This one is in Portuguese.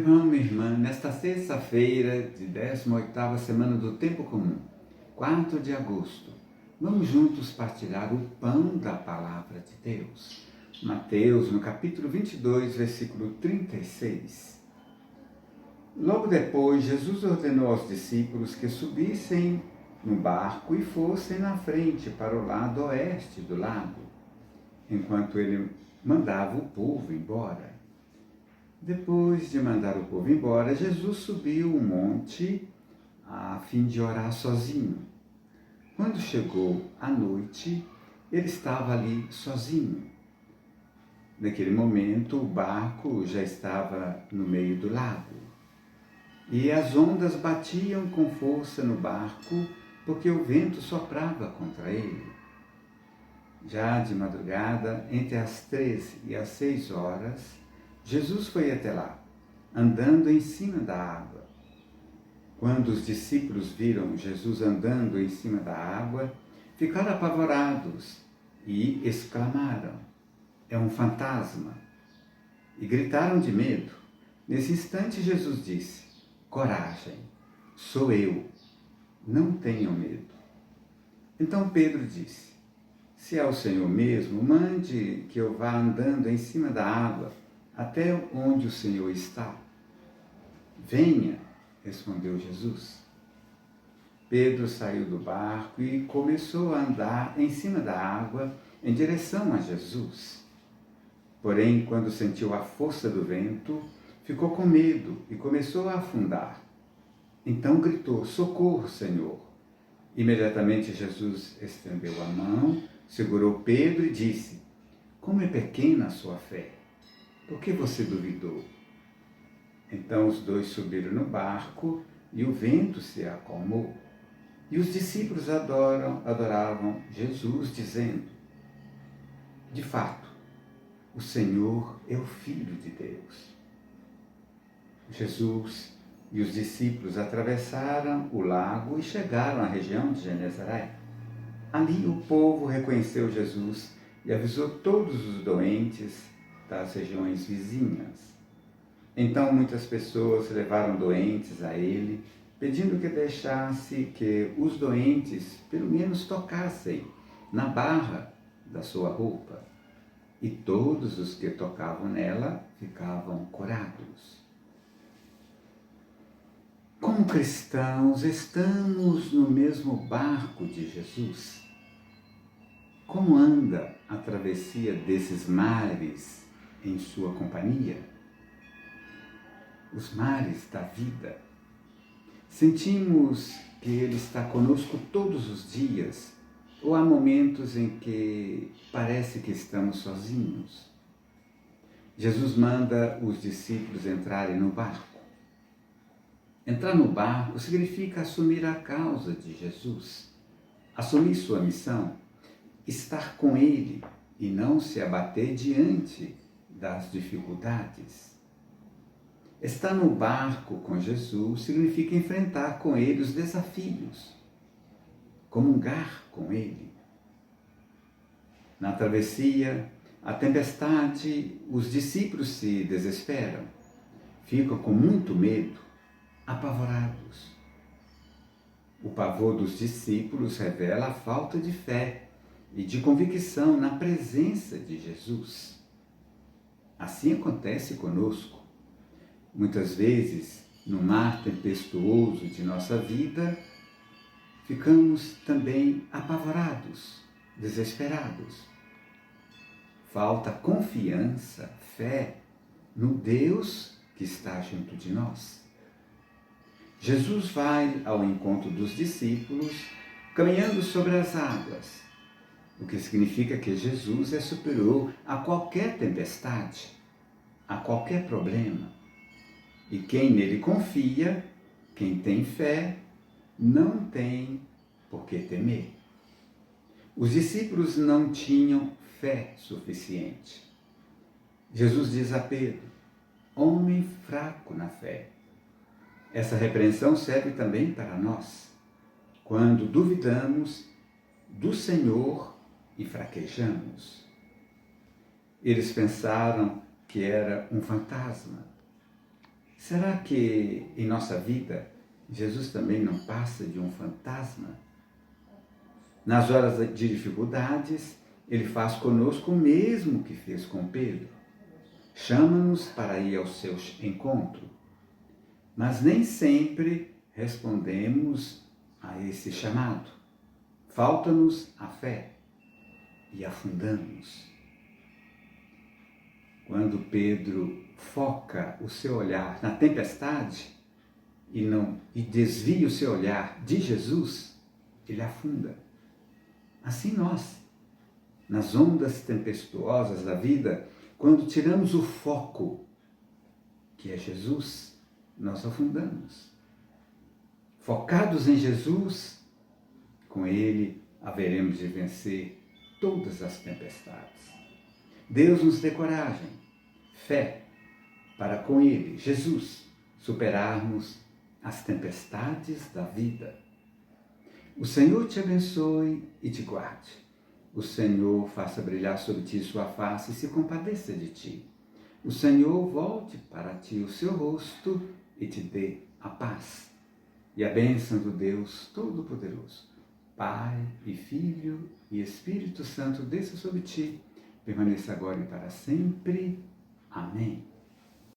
Irmão, minha irmã, nesta sexta-feira de 18ª semana do Tempo Comum, 4 de agosto, vamos juntos partilhar o pão da Palavra de Deus. Mateus, no capítulo 22, versículo 36. Logo depois, Jesus ordenou aos discípulos que subissem no barco e fossem na frente para o lado oeste do lago, enquanto ele mandava o povo embora. Depois de mandar o povo embora, Jesus subiu um monte a fim de orar sozinho. Quando chegou a noite, ele estava ali sozinho. Naquele momento, o barco já estava no meio do lago. E as ondas batiam com força no barco, porque o vento soprava contra ele. Já de madrugada, entre as 13 e as 6 horas, Jesus foi até lá, andando em cima da água. Quando os discípulos viram Jesus andando em cima da água, ficaram apavorados e exclamaram: "É um fantasma!" E gritaram de medo. Nesse instante, Jesus disse: "Coragem, sou eu, não tenham medo." Então Pedro disse: "Se é o Senhor mesmo, mande que eu vá andando em cima da água até onde o Senhor está." "Venha", respondeu Jesus. Pedro saiu do barco e começou a andar em cima da água em direção a Jesus. Porém, quando sentiu a força do vento, ficou com medo e começou a afundar. Então gritou: "Socorro, Senhor!" Imediatamente Jesus estendeu a mão, segurou Pedro e disse: "Como é pequena a sua fé! Por que você duvidou?" Então os dois subiram no barco e o vento se acalmou. E os discípulos adoravam Jesus, dizendo: "De fato, o Senhor é o Filho de Deus." Jesus e os discípulos atravessaram o lago e chegaram à região de Genezaré. Ali o povo reconheceu Jesus e avisou todos os doentes das regiões vizinhas. Então muitas pessoas levaram doentes a ele, pedindo que deixasse que os doentes pelo menos tocassem na barra da sua roupa. E todos os que tocavam nela ficavam curados. Como cristãos, estamos no mesmo barco de Jesus. Como anda a travessia desses mares em sua companhia? Os mares da vida. Sentimos que Ele está conosco todos os dias, ou há momentos em que parece que estamos sozinhos? Jesus manda os discípulos entrarem no barco. Entrar no barco significa assumir a causa de Jesus, assumir sua missão, estar com Ele e não se abater diante das dificuldades. Estar no barco com Jesus significa enfrentar com Ele os desafios, comungar com Ele. Na travessia, a tempestade, os discípulos se desesperam, ficam com muito medo, apavorados. O pavor dos discípulos revela a falta de fé e de convicção na presença de Jesus. Assim acontece conosco. Muitas vezes, no mar tempestuoso de nossa vida, ficamos também apavorados, desesperados. Falta confiança, fé no Deus que está junto de nós. Jesus vai ao encontro dos discípulos, caminhando sobre as águas, o que significa que Jesus é superior a qualquer tempestade, a qualquer problema. E quem nele confia, quem tem fé, não tem por que temer. Os discípulos não tinham fé suficiente. Jesus diz a Pedro: "Homem fraco na fé." Essa repreensão serve também para nós, quando duvidamos do Senhor e fraquejamos. Eles pensaram que era um fantasma. Será que em nossa vida Jesus também não passa de um fantasma? Nas horas de dificuldades, ele faz conosco o mesmo que fez com Pedro. Chama-nos para ir ao seu encontro, mas nem sempre respondemos a esse chamado. Falta-nos a fé e afundamos. Quando Pedro foca o seu olhar na tempestade e desvia o seu olhar de Jesus, ele afunda. Assim nós, nas ondas tempestuosas da vida, quando tiramos o foco, que é Jesus, nós afundamos. Focados em Jesus, com Ele haveremos de vencer todas as tempestades. Deus nos dê coragem, fé, para com Ele, Jesus, superarmos as tempestades da vida. O Senhor te abençoe e te guarde. O Senhor faça brilhar sobre ti sua face e se compadeça de ti. O Senhor volte para ti o seu rosto e te dê a paz. E a bênção do Deus Todo-Poderoso, Pai e Filho e Espírito Santo, desça sobre ti, permaneça agora e para sempre. Amém.